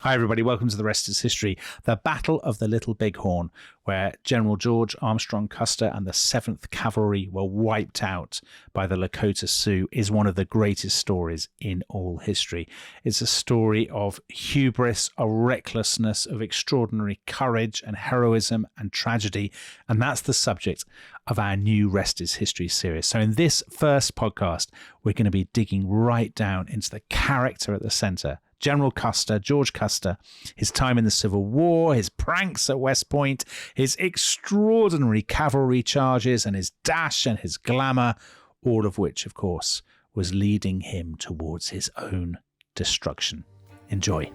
Hi, everybody. Welcome to The Rest is History, the Battle of the Little Bighorn, where General George Armstrong Custer and the 7th Cavalry were wiped out by the Lakota Sioux, is one of the greatest stories in all history. It's a story of hubris, of recklessness, of extraordinary courage and heroism and tragedy, and that's the subject of our new Rest is History series. So in this first podcast, we're going to be digging right down into the character at the centre, General Custer, George Custer, his time in the Civil War, his pranks at West Point, his extraordinary cavalry charges, and his dash and his glamour, all of which, of course, was leading him towards his own destruction. Enjoy.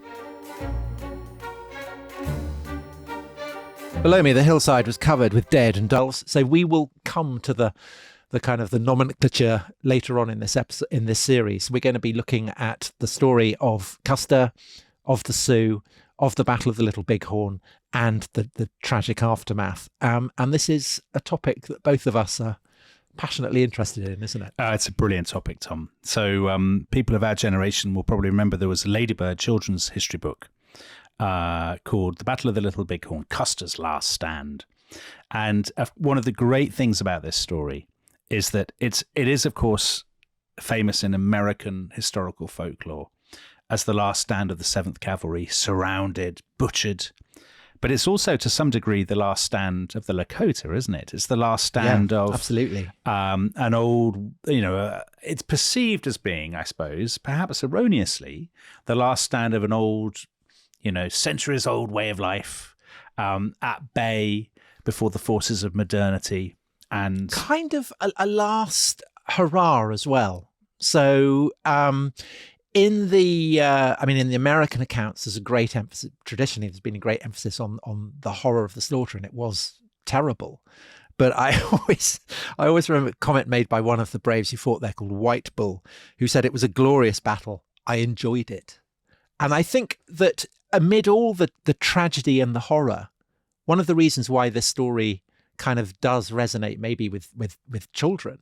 Below me, the hillside was covered with dead and dulls, so we will come to the kind of the nomenclature later on in this episode, in this series. We're going to be looking at the story of Custer, of the Sioux, of the Battle of the Little Bighorn, and the tragic aftermath. And this is a topic that both of us are passionately interested in, isn't it? It's a brilliant topic, Tom. So people of our generation will probably remember there was a Ladybird children's history book called The Battle of the Little Bighorn, Custer's Last Stand. And one of the great things about this story is that it is, of course, famous in American historical folklore as the last stand of the 7th Cavalry, surrounded, butchered. But it's also, to some degree, the last stand of the Lakota, isn't it? It's the last stand of absolutely an old, it's perceived as being, I suppose, perhaps erroneously, the last stand of an old, centuries-old way of life, at bay before the forces of modernity. And kind of a last hurrah as well. So in the American accounts, there's a great emphasis. Traditionally, there's been a great emphasis on the horror of the slaughter, and it was terrible. But I always remember a comment made by one of the braves who fought there called White Bull, who said it was a glorious battle. I enjoyed it. And I think that amid all the tragedy and the horror, one of the reasons why this story kind of does resonate maybe with children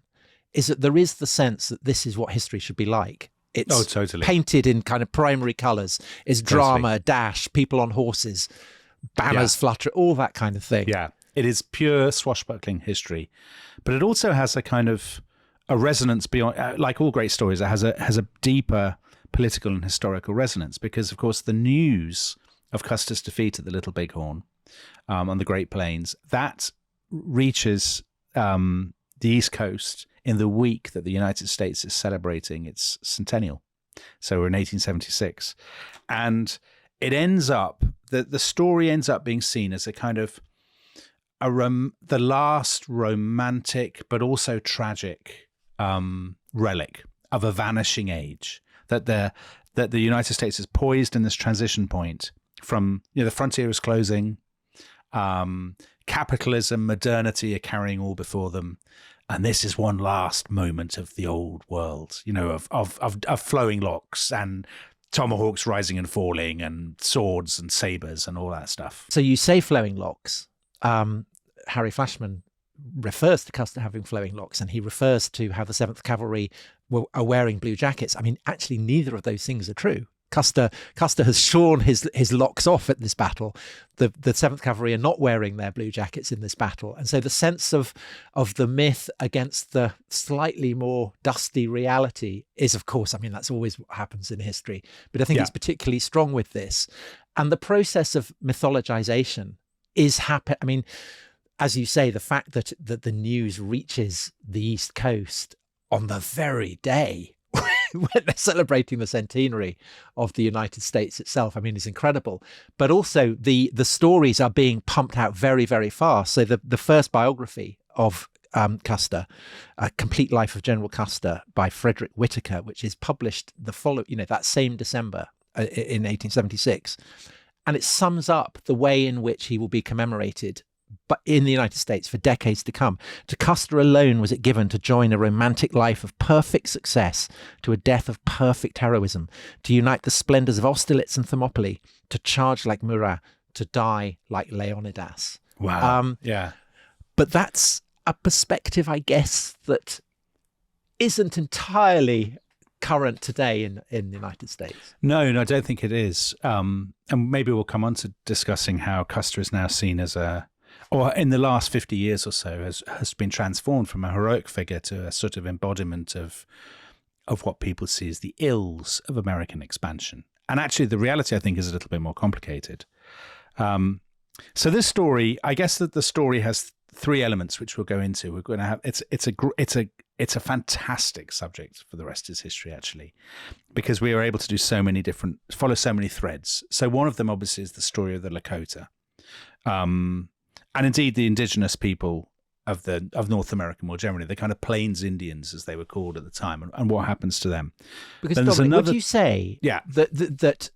is that there is the sense that this is what history should be like. It's totally painted in kind of primary colours. It's drama, dash, people on horses, banners flutter, all that kind of thing. Yeah, it is pure swashbuckling history. But it also has a kind of a resonance beyond, like all great stories, it has a deeper political and historical resonance because, of course, the news of Custer's defeat at the Little Bighorn on the Great Plains, that reaches the East Coast in the week that the United States is celebrating its centennial. So we're in 1876. And it ends up, the story ends up being seen as a kind of the last romantic but also tragic relic of a vanishing age. That the United States is poised in this transition point from, the frontier is closing, capitalism, modernity are carrying all before them. And this is one last moment of the old world, of flowing locks and tomahawks rising and falling and swords and sabers and all that stuff. So you say flowing locks. Harry Flashman refers to Custer having flowing locks, and he refers to how the 7th Cavalry are wearing blue jackets. I mean, actually, neither of those things are true. Custer has shorn his locks off at this battle. The 7th Cavalry are not wearing their blue jackets in this battle. And so the sense of the myth against the slightly more dusty reality is, of course, that's always what happens in history. But I think it's particularly strong with this. And the process of mythologization is happening. As you say, the fact that the news reaches the East Coast on the very day when they're celebrating the centenary of the United States itself, is incredible. But also the stories are being pumped out very, very fast. So the first biography of Custer, A Complete Life of General Custer by Frederick Whitaker, which is published that same December in 1876. And it sums up the way in which he will be commemorated but in the United States for decades to come. To Custer alone was it given to join a romantic life of perfect success to a death of perfect heroism, to unite the splendors of Austerlitz and Thermopylae, to charge like Murat, to die like Leonidas. Wow. Yeah. But that's a perspective, I guess, that isn't entirely current today in the United States. No, I don't think it is. And maybe we'll come on to discussing how Custer is now seen as or in the last 50 years or so, has been transformed from a heroic figure to a sort of embodiment of what people see as the ills of American expansion. And actually, the reality, I think, is a little bit more complicated. So this story, I guess that the story has three elements, which we'll go into. We're going to have it's a fantastic subject for the rest is history, actually, because we are able to do follow so many threads. So one of them, obviously, is the story of the Lakota, and indeed the indigenous people of North America more generally, the kind of Plains Indians, as they were called at the time, and what happens to them. Because Dominic, would you say that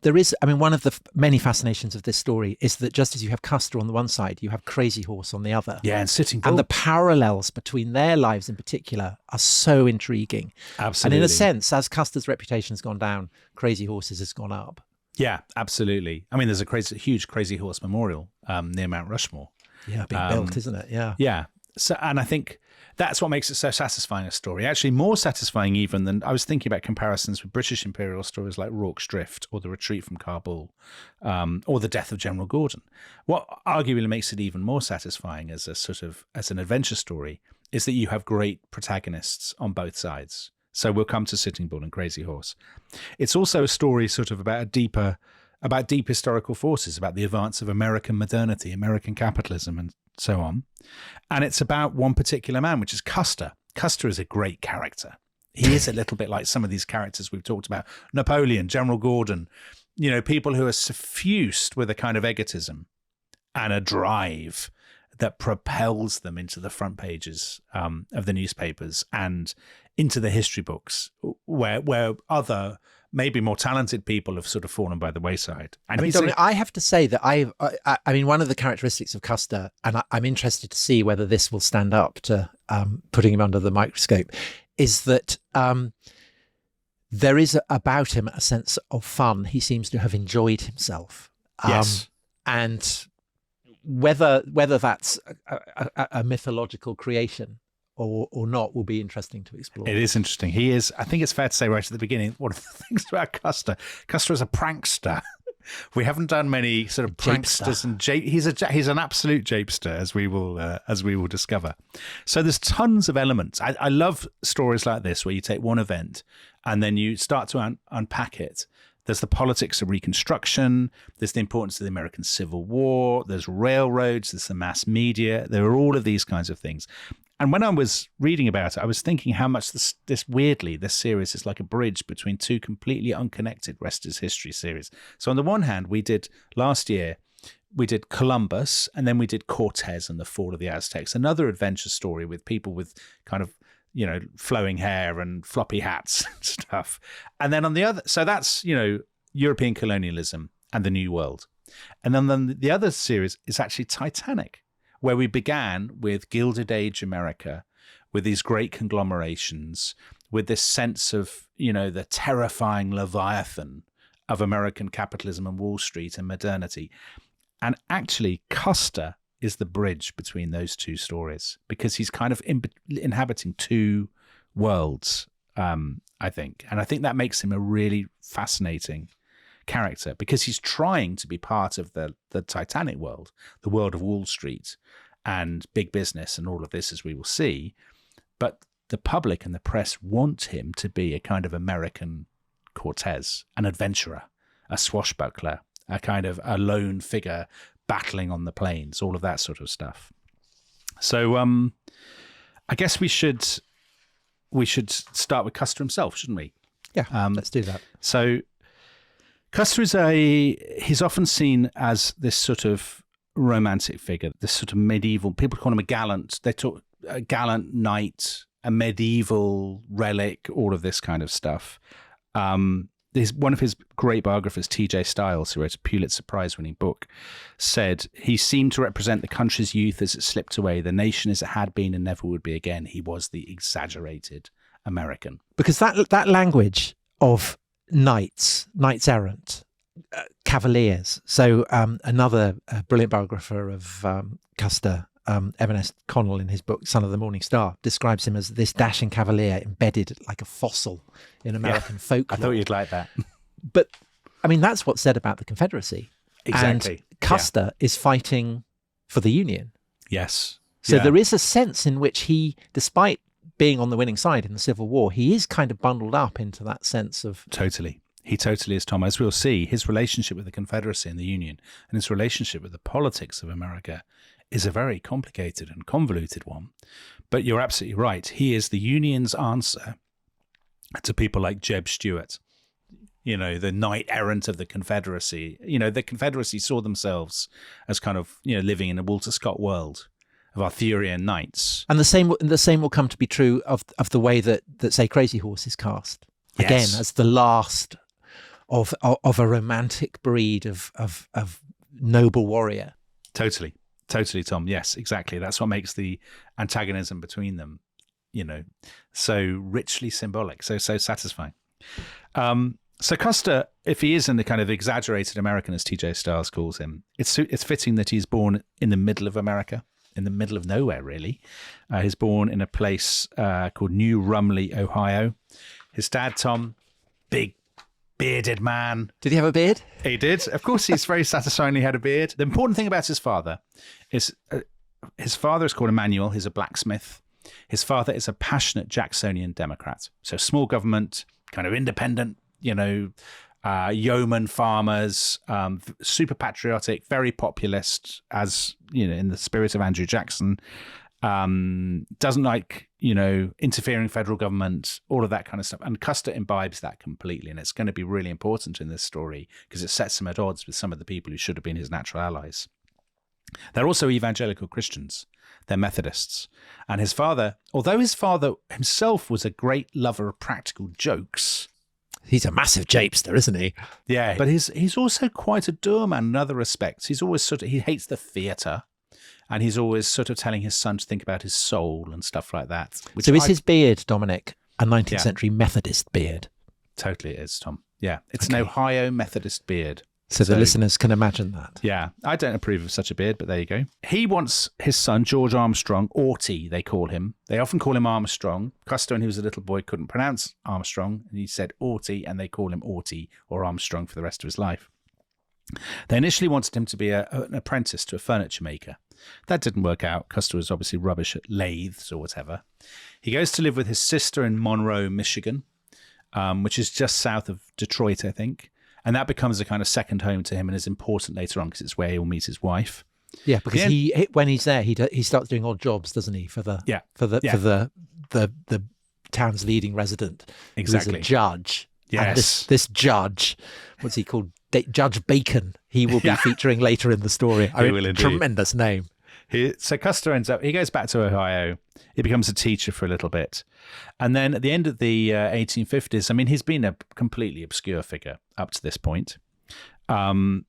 there is, I mean, one of the many fascinations of this story is that just as you have Custer on the one side, you have Crazy Horse on the other. Yeah, and Sitting Bull. And the parallels between their lives in particular are so intriguing. Absolutely. And in a sense, as Custer's reputation has gone down, Crazy Horse's has gone up. Yeah, absolutely. I mean, there's a huge Crazy Horse memorial near Mount Rushmore. Yeah, being built, isn't it? Yeah. Yeah. So, and I think that's what makes it so satisfying a story. Actually, more satisfying even than I was thinking about comparisons with British imperial stories like Rorke's Drift or The Retreat from Kabul, or The Death of General Gordon. What arguably makes it even more satisfying as an adventure story is that you have great protagonists on both sides. So we'll come to Sitting Bull and Crazy Horse. It's also a story sort of about deep historical forces, about the advance of American modernity, American capitalism, and so on. And it's about one particular man, which is Custer. Custer is a great character. He is a little bit like some of these characters we've talked about. Napoleon, General Gordon, people who are suffused with a kind of egotism and a drive that propels them into the front pages of the newspapers and into the history books, where other maybe more talented people have sort of fallen by the wayside. And I have to say that I mean, one of the characteristics of Custer, and I'm interested to see whether this will stand up to putting him under the microscope, is that there is about him a sense of fun. He seems to have enjoyed himself. Yes. And whether that's a mythological creation or not will be interesting to explore. It is interesting. He is, I think it's fair to say right at the beginning, one of the things about Custer is a prankster. We haven't done many sort of pranksters and he's an absolute japester, as we will discover. So there's tons of elements. I love stories like this where you take one event and then you start to unpack it. There's the politics of Reconstruction. There's the importance of the American Civil War. There's railroads. There's the mass media. There are all of these kinds of things. And when I was reading about it, I was thinking how much this series is like a bridge between two completely unconnected rest is history series. So on the one hand, last year, we did Columbus, and then we did Cortez and the fall of the Aztecs, another adventure story with people with kind of, flowing hair and floppy hats and stuff. And then on the other, so that's, European colonialism and the New World. And then the other series is actually Titanic, where we began with Gilded Age America, with these great conglomerations, with this sense of, the terrifying Leviathan of American capitalism and Wall Street and modernity. And actually, Custer is the bridge between those two stories, because he's kind of inhabiting two worlds, I think. And I think that makes him a really fascinating character, because he's trying to be part of the Titanic world, the world of Wall Street and big business and all of this, as we will see. But the public and the press want him to be a kind of American Cortez, an adventurer, a swashbuckler, a kind of a lone figure battling on the plains, all of that sort of stuff. So I guess we should start with Custer himself, shouldn't we? Yeah, let's do that. So Custer he's often seen as this sort of romantic figure, this sort of medieval, people call him a gallant knight, a medieval relic, all of this kind of stuff. One of his great biographers, T.J. Stiles, who wrote a Pulitzer Prize-winning book, said he seemed to represent the country's youth as it slipped away, the nation as it had been and never would be again. He was the exaggerated American. Because that language of knights errant, cavaliers. So another brilliant biographer of Custer, Evan S. Connell, in his book Son of the Morning Star, describes him as this dashing cavalier embedded like a fossil in American folklore. I thought you'd like that. But, I mean, that's what's said about the Confederacy. Exactly. And Custer is fighting for the Union. Yes. So there is a sense in which he, despite being on the winning side in the Civil War, he is kind of bundled up into that sense of... Totally. He totally is, Tom. As we'll see, his relationship with the Confederacy and the Union and his relationship with the politics of America is a very complicated and convoluted one. But you're absolutely right. He is the Union's answer to people like Jeb Stuart, you know, the knight errant of the Confederacy. You know, the Confederacy saw themselves as kind of, you know, living in a Walter Scott world of Arthurian knights. And the same will come to be true of the way that say Crazy Horse is cast. Yes. Again, as the last of a romantic breed of noble warrior. Totally, Tom. Yes, exactly. That's what makes the antagonism between them, you know, so richly symbolic, so satisfying. So Custer, if he is in the kind of exaggerated American, as T.J. Stiles calls him, it's fitting that he's born in the middle of America, in the middle of nowhere, really. He's born in a place called New Rumley, Ohio. His dad, Tom, big, bearded man. Did he have a beard? He did. Of course, he's very satisfyingly had a beard. The important thing about his father is his father is called Emmanuel. He's a blacksmith. His father is a passionate Jacksonian Democrat. So small government, kind of independent, you know, yeoman farmers, super patriotic, very populist, as, you know, in the spirit of Andrew Jackson. Doesn't like, you know, interfering federal government, all of that kind of stuff. And Custer imbibes that completely. And it's going to be really important in this story because it sets him at odds with some of the people who should have been his natural allies. They're also evangelical Christians. They're Methodists. And his father, although his father himself was a great lover of practical jokes. He's a massive japester, isn't he? Yeah. But he's also quite a doorman in other respects. He's always he hates the theatre. And he's always sort of telling his son to think about his soul and stuff like that. So is his beard, Dominic, a 19th century Methodist beard? Totally it is, Tom. Yeah. It's an Ohio Methodist beard. So the listeners can imagine that. Yeah. I don't approve of such a beard, but there you go. He wants his son, George Armstrong, Orty, they call him. They often call him Armstrong. Custer, when he was a little boy, couldn't pronounce Armstrong. And he said Orty, and they call him Orty or Armstrong for the rest of his life. They initially wanted him to be an apprentice to a furniture maker. That didn't work out. Custer was obviously rubbish at lathes or whatever. He goes to live with his sister in Monroe, Michigan, which is just south of Detroit, I think. And that becomes a kind of second home to him and is important later on because it's where he'll meet his wife. Yeah, because when he's there, he starts doing odd jobs, doesn't he? For the town's leading resident, exactly, who's a judge. Yes, and this judge, what's he called? Judge Bacon. He will be featuring later in the story. He will indeed. Tremendous name. So Custer he goes back to Ohio. He becomes a teacher for a little bit. And then at the end of the 1850s, I mean, he's been a completely obscure figure up to this point. He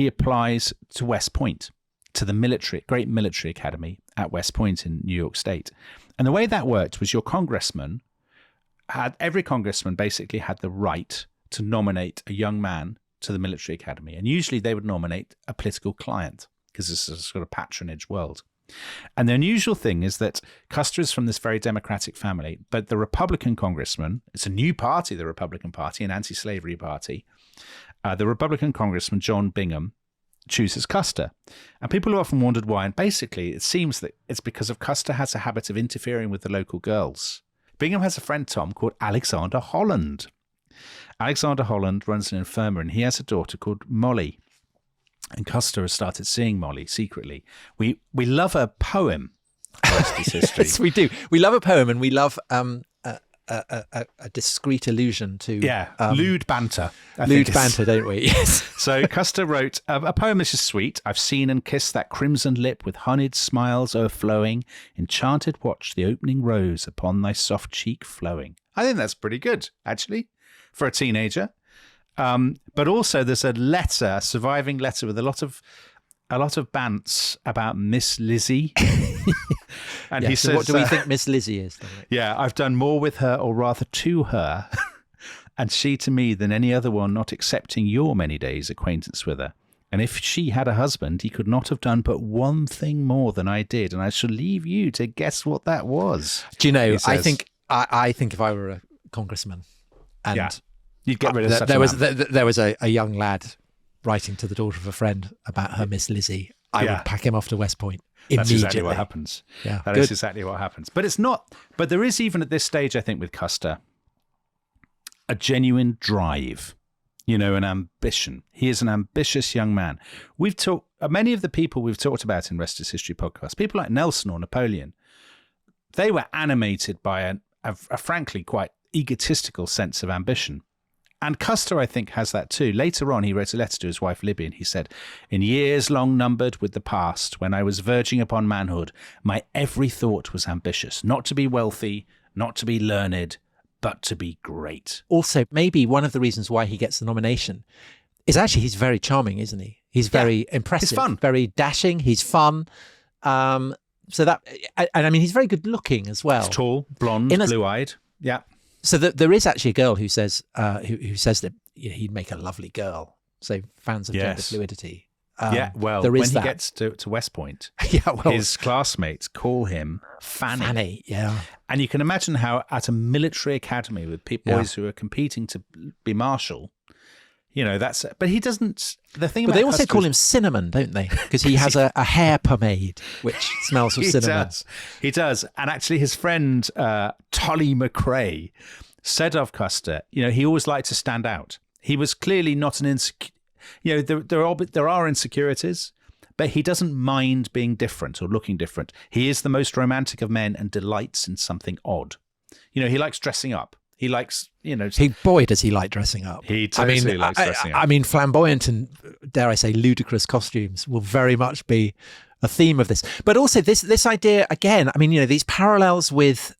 applies to West Point, to the great military academy at West Point in New York State. And the way that worked was every congressman basically had the right to nominate a young man to the military academy. And usually they would nominate a political client because this is a sort of patronage world. And the unusual thing is that Custer is from this very democratic family, but the Republican congressman, it's a new party, the Republican Party, an anti-slavery party. The Republican congressman, John Bingham, chooses Custer. And people have often wondered why. And basically, it seems that it's because of Custer has a habit of interfering with the local girls. Bingham has a friend, Tom, called Alexander Holland. Alexander Holland runs an infirmary, and he has a daughter called Molly. And Custer has started seeing Molly secretly. We love a poem. History. Yes, we do. We love a poem, and we love a discreet allusion to lewd banter. Lewd banter, don't we? Yes. So Custer wrote a poem which is sweet. I've seen and kissed that crimson lip with honeyed smiles o'erflowing. Enchanted watch the opening rose upon thy soft cheek flowing. I think that's pretty good, actually, for a teenager. But also there's a surviving letter with a lot of bants about Miss Lizzie. And he says, what do we think Miss Lizzie is? Yeah, I've done more with her, or rather to her, and she to me than any other one, not excepting your many days' acquaintance with her. And if she had a husband, he could not have done but one thing more than I did, and I shall leave you to guess what that was. Do you know, I think if I were a congressman and you'd get rid of such there was a young lad writing to the daughter of a friend about her Miss Lizzie, I would pack him off to West Point immediately. That's exactly what happens. Yeah, that is exactly what happens. But it's not. But there is, even at this stage, I think, with Custer, a genuine drive, an ambition. He is an ambitious young man. We've talked, many of the people we've talked about in Rest is History podcast, people like Nelson or Napoleon, they were animated by a frankly quite egotistical sense of ambition. And Custer, I think, has that too. Later on, he wrote a letter to his wife, Libby, and he said, "In years long numbered with the past, when I was verging upon manhood, my every thought was ambitious, not to be wealthy, not to be learned, but to be great." Also, maybe one of the reasons why he gets the nomination is actually he's very charming, isn't he? He's very impressive. He's fun. Very dashing. He's fun. So that, and I mean, he's very good looking as well. He's tall, blonde, blue-eyed. Yeah. So there is actually a girl who says who says that he'd make a lovely girl. So fans of gender fluidity. Well, there is when he gets to West Point, well, his classmates call him Fanny. Fanny, yeah. And you can imagine how at a military academy with boys who are competing to be marshal, that's. But he doesn't. The thing, but about they also Custer call him Cinnamon, don't they? Because he has a hair pomade which smells of cinnamon. He does. And actually, his friend Tolly McRae said of Custer, he always liked to stand out. He was clearly not an insecure. There are insecurities, but he doesn't mind being different or looking different. He is the most romantic of men and delights in something odd. He likes dressing up. He likes, Boy, does he like dressing up. He totally likes dressing up. I mean, flamboyant and, dare I say, ludicrous costumes will very much be a theme of this. But also this idea, again, I mean, these parallels with,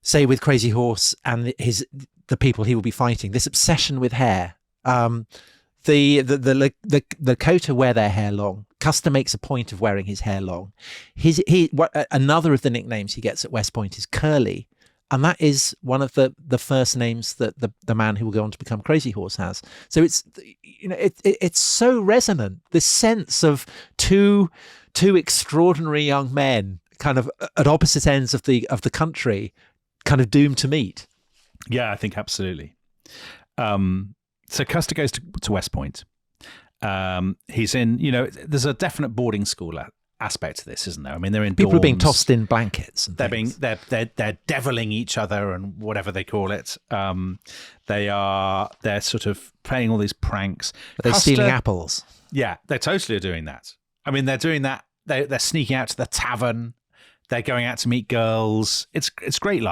say, with Crazy Horse and the people he will be fighting, this obsession with hair. The Lakota wear their hair long. Custer makes a point of wearing his hair long. Another of the nicknames he gets at West Point is Curly, and that is one of the first names that the man who will go on to become Crazy Horse has. So it's so resonant, this sense of two extraordinary young men, kind of at opposite ends of the country, kind of doomed to meet. Yeah, I think absolutely. So Custer goes to West Point. He's in, there's a definite boarding school aspect to this, isn't there? I mean, they're in people dorms. Are being tossed in blankets. And they're deviling each other and whatever they call it. They're sort of playing all these pranks. But they're stealing apples. Yeah, they totally are doing that. I mean, they're doing that. They're sneaking out to the tavern. They're going out to meet girls. It's great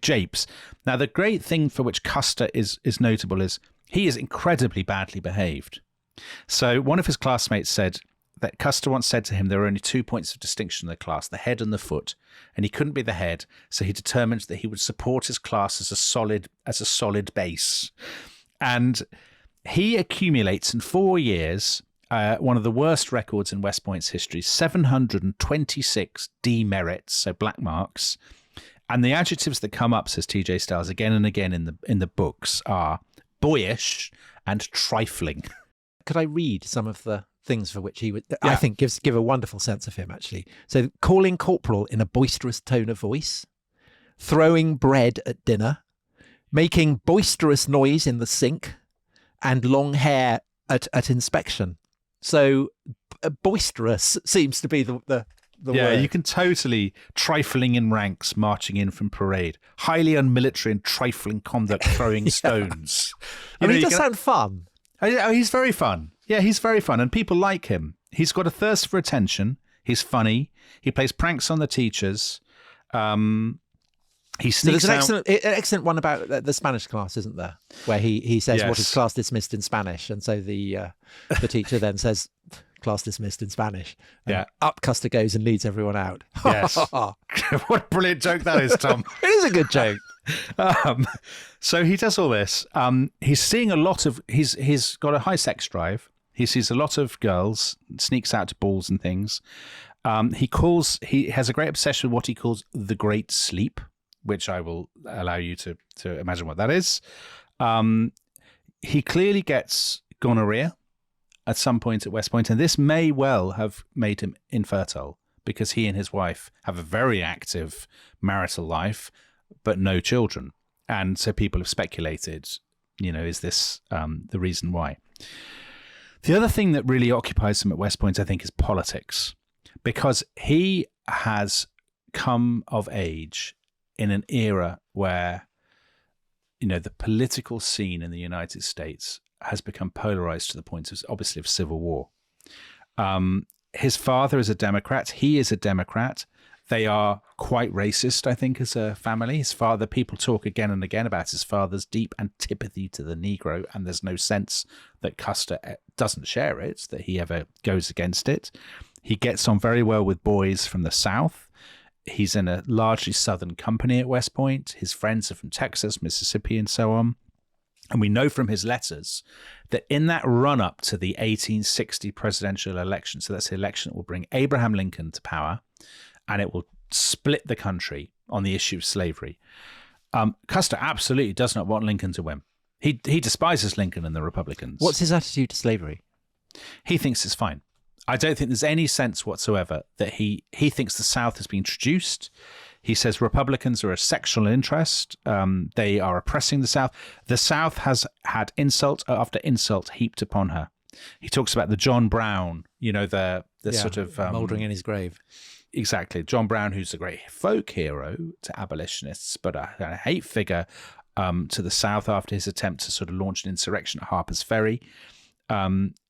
japes. Now, the great thing for which Custer is notable is he is incredibly badly behaved. So one of his classmates said that Custer once said to him there were only 2 points of distinction in the class, the head and the foot, and he couldn't be the head, so he determined that he would support his class as a solid base. And he accumulates in 4 years one of the worst records in West Point's history, 726 demerits, so black marks. And the adjectives that come up, says TJ Stiles, again and again in the books are boyish and trifling. Could I read some of the things for which he would, I think, give a wonderful sense of him, actually. So, calling corporal in a boisterous tone of voice, throwing bread at dinner, making boisterous noise in the sink, and long hair at inspection. So, boisterous seems to be the word. You can totally trifling in ranks, marching in from parade, highly unmilitary and trifling conduct, throwing stones. I mean, he does sound fun. Oh, he's very fun. Yeah, he's very fun, and people like him. He's got a thirst for attention. He's funny. He plays pranks on the teachers. He sneaks there's an excellent one about the Spanish class, isn't there? Where he says what is class dismissed in Spanish, and so the teacher then says class dismissed in Spanish. And up Custer goes and leads everyone out. Yes. What a brilliant joke that is, Tom. It is a good joke. So he does all this. He's seeing a lot of. He's got a high sex drive. He sees a lot of girls, sneaks out to balls and things. He has a great obsession with what he calls the great sleep, which I will allow you to imagine what that is. He clearly gets gonorrhea, at some point at West Point, and this may well have made him infertile because he and his wife have a very active marital life, but no children. And so people have speculated, is this the reason why? The other thing that really occupies him at West Point, I think, is politics, because he has come of age in an era where, the political scene in the United States has become polarized to the point of, obviously, of civil war. His father is a Democrat. He is a Democrat. They are quite racist, I think, as a family. His father, people talk again and again about his father's deep antipathy to the Negro, and there's no sense that Custer doesn't share it, that he ever goes against it. He gets on very well with boys from the South. He's in a largely Southern company at West Point. His friends are from Texas, Mississippi, and so on. And we know from his letters that in that run-up to the 1860 presidential election, so that's the election that will bring Abraham Lincoln to power, and it will split the country on the issue of slavery, Custer absolutely does not want Lincoln to win. He despises Lincoln and the Republicans. What's his attitude to slavery? He thinks it's fine. I don't think there's any sense whatsoever that he thinks the South has been introduced. He says Republicans are a sexual interest. They are oppressing the South. The South has had insult after insult heaped upon her. He talks about the John Brown, the sort of... mouldering in his grave. Exactly. John Brown, who's a great folk hero to abolitionists, but a hate figure to the South after his attempt to sort of launch an insurrection at Harper's Ferry.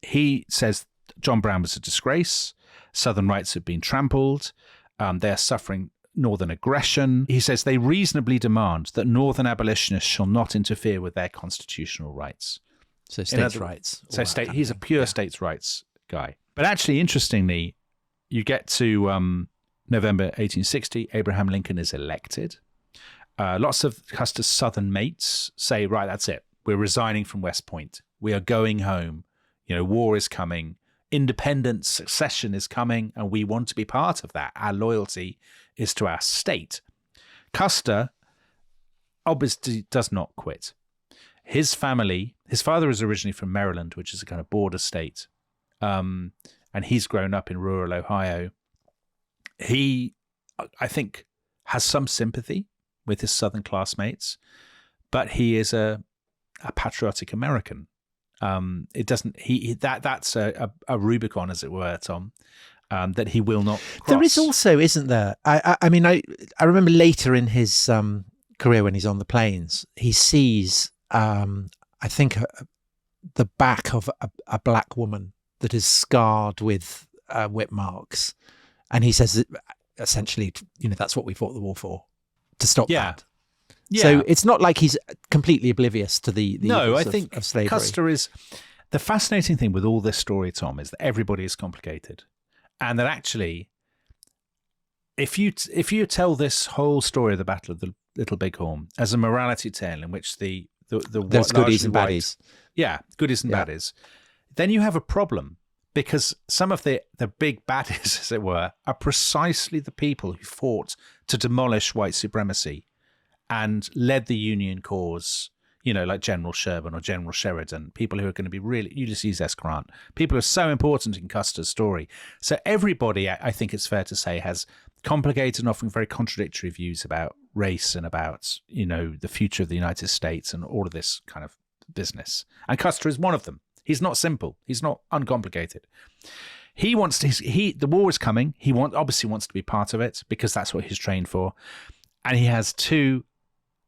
He says John Brown was a disgrace. Southern rights have been trampled. They are suffering Northern aggression. He says they reasonably demand that Northern abolitionists shall not interfere with their constitutional rights. So states' rights. So he's a pure states' rights guy. But actually, interestingly, you get to November 1860, Abraham Lincoln is elected. Lots of Custer's Southern mates say, right, that's it. We're resigning from West Point. We are going home. War is coming. Independence, succession is coming, and we want to be part of that. Our loyalty is to our state. Custer obviously does not quit. His family, his father is originally from Maryland, which is a kind of border state. And he's grown up in rural Ohio. He, I think, has some sympathy with his Southern classmates, but he is a patriotic American. It doesn't. That's a Rubicon, as it were, Tom, that he will not cross. There is also, isn't there? I mean, I remember later in his career when he's on the plains, he sees, I think, the back of a black woman that is scarred with whip marks, and he says that essentially, that's what we fought the war for, to stop that. Yeah. So it's not like he's completely oblivious to the no. I think of slavery. Custer is the fascinating thing with all this story, Tom, is that everybody is complicated, and that actually, if you tell this whole story of the Battle of the Little Bighorn as a morality tale in which the there's goodies and baddies, goodies and baddies, then you have a problem, because some of the big baddies, as it were, are precisely the people who fought to demolish white supremacy and led the Union cause, like General Sherman or General Sheridan, people who are going to be really, Ulysses S. Grant, people who are so important in Custer's story. So everybody, I think it's fair to say, has complicated and often very contradictory views about race and about, the future of the United States and all of this kind of business. And Custer is one of them. He's not simple. He's not uncomplicated. He wants to, the war is coming. He obviously wants to be part of it because that's what he's trained for. And he has two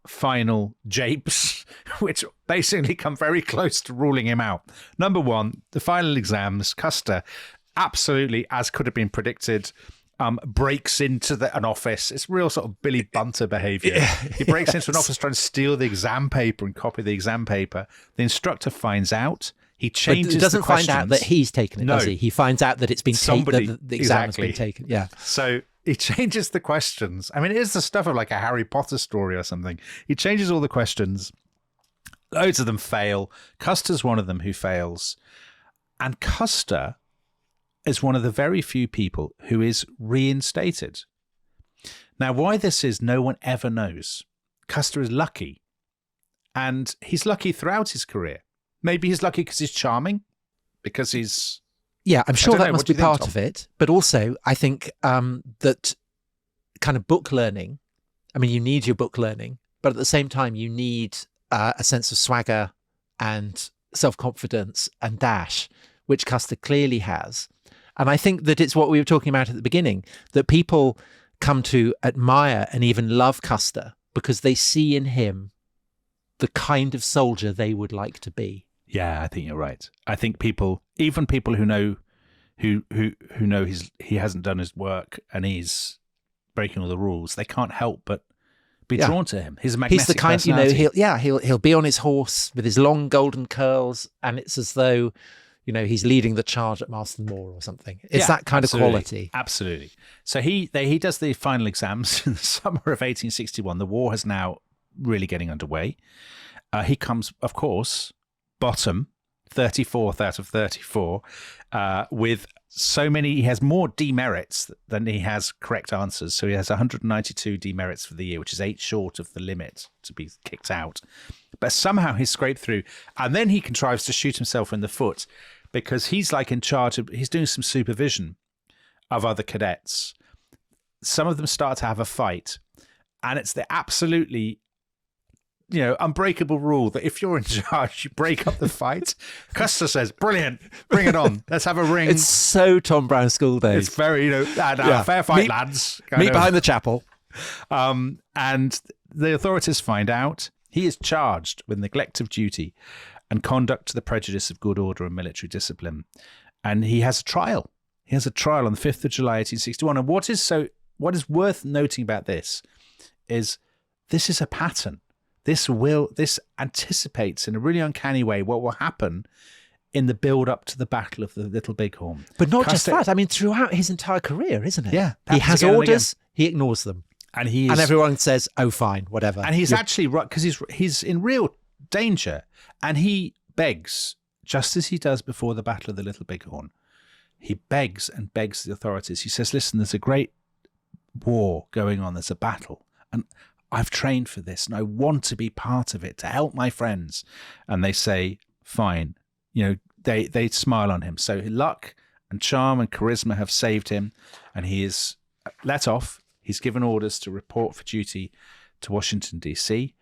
final japes, which basically come very close to ruling him out. Number one, the final exams, Custer, absolutely, as could have been predicted, breaks into an office. It's real sort of Billy Bunter behavior. He breaks into an office trying to steal the exam paper and copy the exam paper. The instructor finds out. He changes the questions. He doesn't find out that he's taken it, does he? He finds out that it's been taken, the exam has been taken. Yeah. So he changes the questions. I mean, it is the stuff of like a Harry Potter story or something. He changes all the questions. Loads of them fail. Custer's one of them who fails. And Custer is one of the very few people who is reinstated. Now, why this is, no one ever knows. Custer is lucky. And he's lucky throughout his career. Maybe he's lucky because he's charming, because he's... Yeah, I'm sure don't know. that What must do be you think, part Tom? of it. But also, I think that kind of book learning, I mean, you need your book learning, but at the same time, you need a sense of swagger and self-confidence and dash, which Custer clearly has. And I think that it's what we were talking about at the beginning, that people come to admire and even love Custer because they see in him the kind of soldier they would like to be. Yeah, I think you're right. I think people, even people who know who know he hasn't done his work and he's breaking all the rules, they can't help but be drawn to him. His magnetic He's the kind, personality. he'll be on his horse with his long golden curls, and it's as though, he's leading the charge at Marston Moor or something. It's that kind of quality. Absolutely. So he does the final exams in the summer of 1861. The war has now really getting underway. He comes, of course, bottom, 34th out of 34, with so many. He has more demerits than he has correct answers. So he has 192 demerits for the year, which is 8 short of the limit to be kicked out. But somehow he's scraped through, and then he contrives to shoot himself in the foot because he's like in charge of. He's doing some supervision of other cadets. Some of them start to have a fight, and it's the absolutely unbreakable rule that if you're in charge, you break up the fight. Custer says, brilliant, bring it on. Let's have a ring. It's so Tom Brown school days. It's very, fair fight, lads. Meet behind the chapel. And the authorities find out he is charged with neglect of duty and conduct to the prejudice of good order and military discipline. And he has a trial. He has a trial on the 5th of July, 1861. And what is worth noting about this is a pattern. This anticipates in a really uncanny way what will happen in the build up to the Battle of the Little Bighorn. But not just that. I mean, throughout his entire career, isn't it? Yeah. He has orders, he ignores them. And everyone says, oh, fine, whatever. And he's actually right because he's in real danger. And he begs, just as he does before the Battle of the Little Bighorn. He begs and begs the authorities. He says, listen, there's a great war going on. There's a battle. And I've trained for this and I want to be part of it to help my friends. And they say, fine. They smile on him. So luck and charm and charisma have saved him, and he is let off. He's given orders to report for duty to Washington, D.C.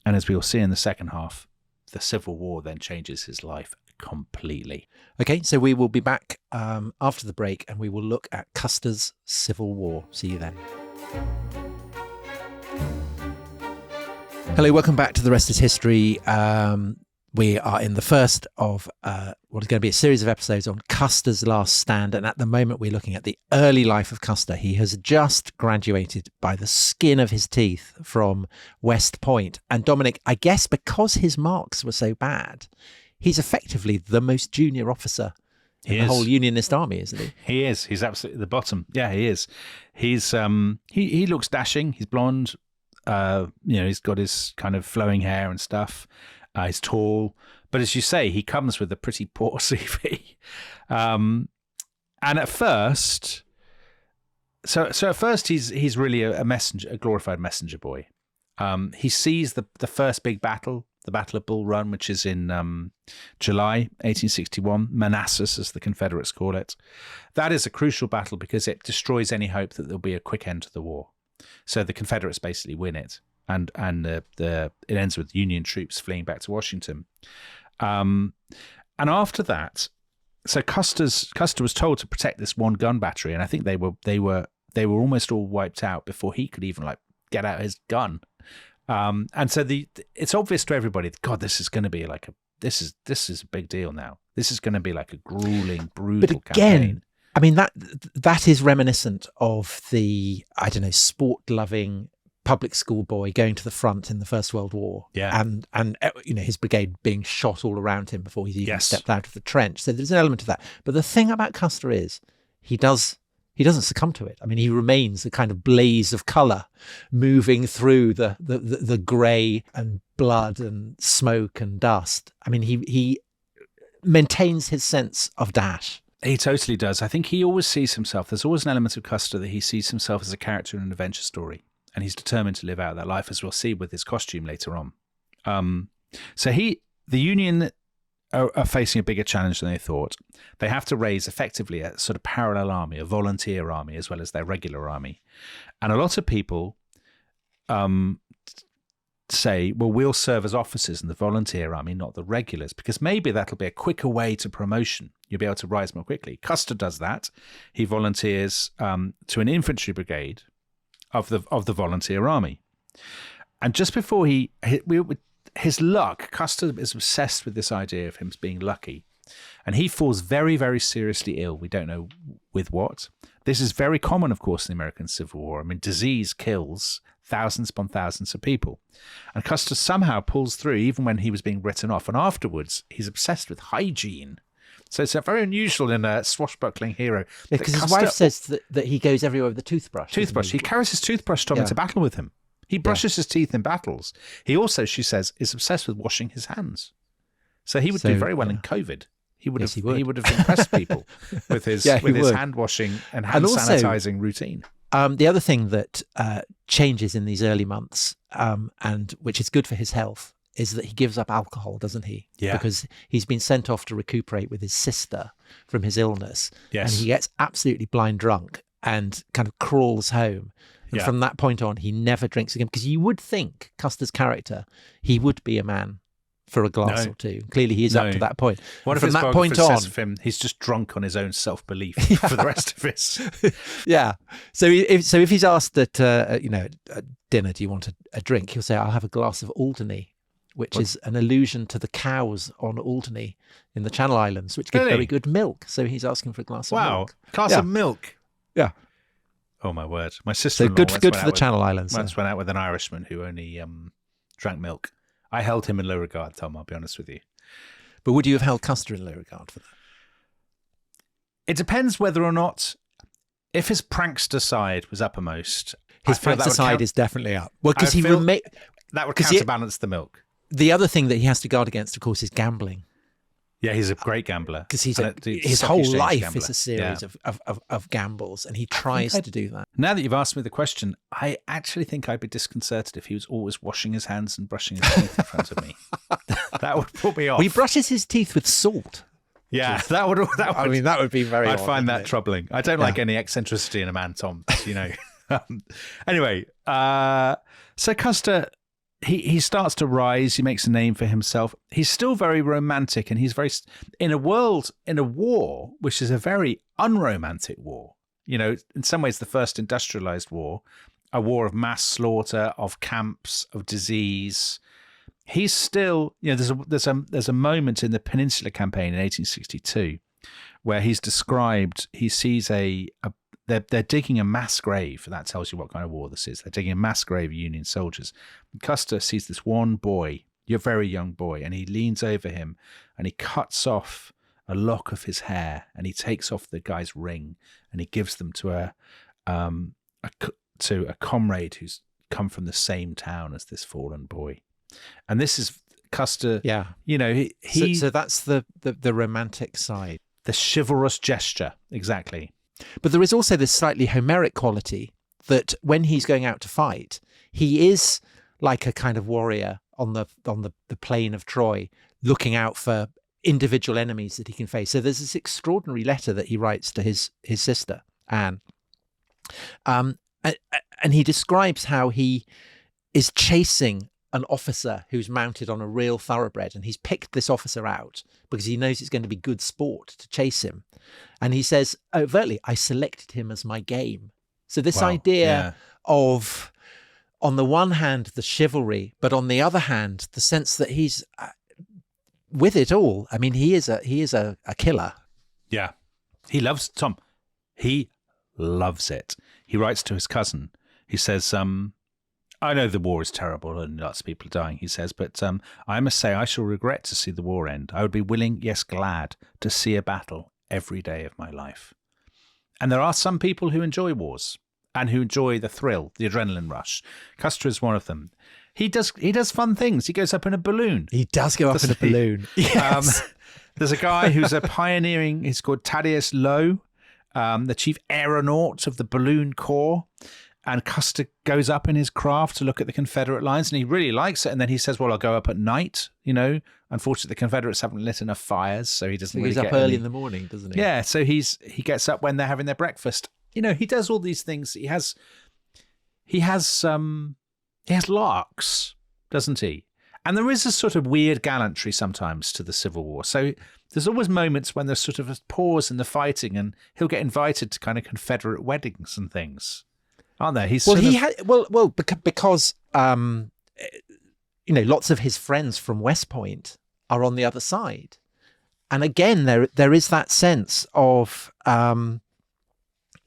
And as we will see in the second half, the Civil War then changes his life completely. Okay, so we will be back after the break, and we will look at Custer's Civil War. See you then. Hello, welcome back to The Rest is History. We are in the first of what is going to be a series of episodes on Custer's last stand. And at the moment, we're looking at the early life of Custer. He has just graduated by the skin of his teeth from West Point. And Dominic, I guess because his marks were so bad, he's effectively the most junior officer in the whole Unionist army, isn't he? He is. He's absolutely the bottom. Yeah, he is. He's he looks dashing. He's blonde. He's got his kind of flowing hair and stuff. He's tall, but as you say, he comes with a pretty poor CV. And at first, so at first he's really a messenger, a glorified messenger boy. He sees the first big battle, the Battle of Bull Run, which is in July 1861, Manassas, as the Confederates call it. That is a crucial battle because it destroys any hope that there'll be a quick end to the war. So the Confederates basically win it. And it ends with Union troops fleeing back to Washington. And after that, so Custer was told to protect this one gun battery, and I think they were almost all wiped out before he could even get out his gun. And so it's obvious to everybody, God, this is going to be this is a big deal now. This is going to be like a grueling, brutal campaign. I mean that is reminiscent of the sport-loving public school boy going to the front in the First World War, and his brigade being shot all around him before he even stepped out of the trench. So there's an element of that. But the thing about Custer is he doesn't succumb to it. I mean, he remains a kind of blaze of colour moving through the grey and blood and smoke and dust. I mean, he maintains his sense of dash. He totally does. I think he always sees himself. There's always an element of Custer that he sees himself as a character in an adventure story. And he's determined to live out that life, as we'll see with his costume later on. So the Union are facing a bigger challenge than they thought. They have to raise effectively a sort of parallel army, a volunteer army, as well as their regular army. And a lot of people say, well, we'll serve as officers in the volunteer army, not the regulars, because maybe that'll be a quicker way to promotion. You'll be able to rise more quickly. Custer does that. He volunteers to an infantry brigade of the volunteer army. And just before his luck, Custer is obsessed with this idea of him being lucky. And he falls very, very seriously ill. We don't know with what. This is very common, of course, in the American Civil War. I mean, disease kills thousands upon thousands of people. And Custer somehow pulls through, even when he was being written off. And afterwards, he's obsessed with hygiene. So it's very unusual in a swashbuckling hero. Because his wife says that he goes everywhere with a toothbrush. He carries his toothbrush into battle with him. He brushes his teeth in battles. He also, she says, is obsessed with washing his hands. So he would do very well in COVID. He would have impressed people with his hand washing and hand sanitizing routine. The other thing that changes in these early months, and which is good for his health, is that he gives up alcohol, doesn't he? Yeah. Because he's been sent off to recuperate with his sister from his illness. Yes. And he gets absolutely blind drunk and kind of crawls home. And from that point on, he never drinks again. Because you would think, Custer's character, he would be a man for a glass or two. Clearly, he is up to that point. What if from that point on, says of him, he's just drunk on his own self-belief for the rest of his. Yeah. So if he's asked at at dinner, do you want a drink? He'll say, I'll have a glass of Alderney, which is an allusion to the cows on Alderney in the Channel Islands, which give very good milk. So he's asking for a glass of milk. Glass of milk. Yeah. Oh my word! My sister-in-law good for the Channel Islands. Once went out with an Irishman who only drank milk. I held him in low regard, Tom. I'll be honest with you. But would you have held Custer in low regard for that? It depends whether or not, if his prankster side was uppermost. His prankster side is definitely up. Well, because that would counterbalance the milk. The other thing that he has to guard against, of course, is gambling. Yeah, he's a great gambler. Because his whole life is a series of gambles, and he tries to do that. Now that you've asked me the question, I actually think I'd be disconcerted if he was always washing his hands and brushing his teeth in front of me. That would put me off. Well, he brushes his teeth with salt. Yeah, that would be very I'd odd, find that troubling. I don't like any eccentricity in a man, Tom, you know. Anyway, so Custer... He starts to rise. He makes a name for himself. He's still very romantic, and he's very in a war which is a very unromantic war. You know, in some ways, the first industrialized war, a war of mass slaughter, of camps, of disease. He's still, there's a moment in the Peninsula Campaign in 1862 where he's described. He sees They're digging a mass grave. That tells you what kind of war this is. They're digging a mass grave of Union soldiers. And Custer sees this one boy, a very young boy, and he leans over him and he cuts off a lock of his hair and he takes off the guy's ring and he gives them to a comrade who's come from the same town as this fallen boy. And this is Custer. Yeah, So that's the romantic side, the chivalrous gesture, exactly. But there is also this slightly Homeric quality that when he's going out to fight, he is like a kind of warrior on the plain of Troy, looking out for individual enemies that he can face. So there's this extraordinary letter that he writes to his sister, Anne. And he describes how he is chasing an officer who's mounted on a real thoroughbred, and he's picked this officer out because he knows it's going to be good sport to chase him. And he says overtly, I selected him as my game. So this idea of, on the one hand, the chivalry, but on the other hand, the sense that he's with it all. I mean, he is a killer. Yeah. He loves Tom. He loves it. He writes to his cousin. He says, I know the war is terrible and lots of people are dying, he says, but I must say I shall regret to see the war end. I would be willing, yes, glad, to see a battle every day of my life. And there are some people who enjoy wars and who enjoy the thrill, the adrenaline rush. Custer is one of them. He does fun things. He goes up in a balloon. He does go up in a balloon. Yes. There's a guy who's he's called Thaddeus Lowe, the chief aeronaut of the Balloon Corps. And Custer goes up in his craft to look at the Confederate lines, and he really likes it. And then he says, well, I'll go up at night, you know. Unfortunately, the Confederates haven't lit enough fires, so he doesn't really get up early in the morning, doesn't he? Yeah, so he gets up when they're having their breakfast. You know, he does all these things. He has larks, doesn't he? And there is a sort of weird gallantry sometimes to the Civil War. So there's always moments when there's sort of a pause in the fighting, and he'll get invited to kind of Confederate weddings and things, aren't there? Because you know, lots of his friends from West Point are on the other side, and again there is that sense of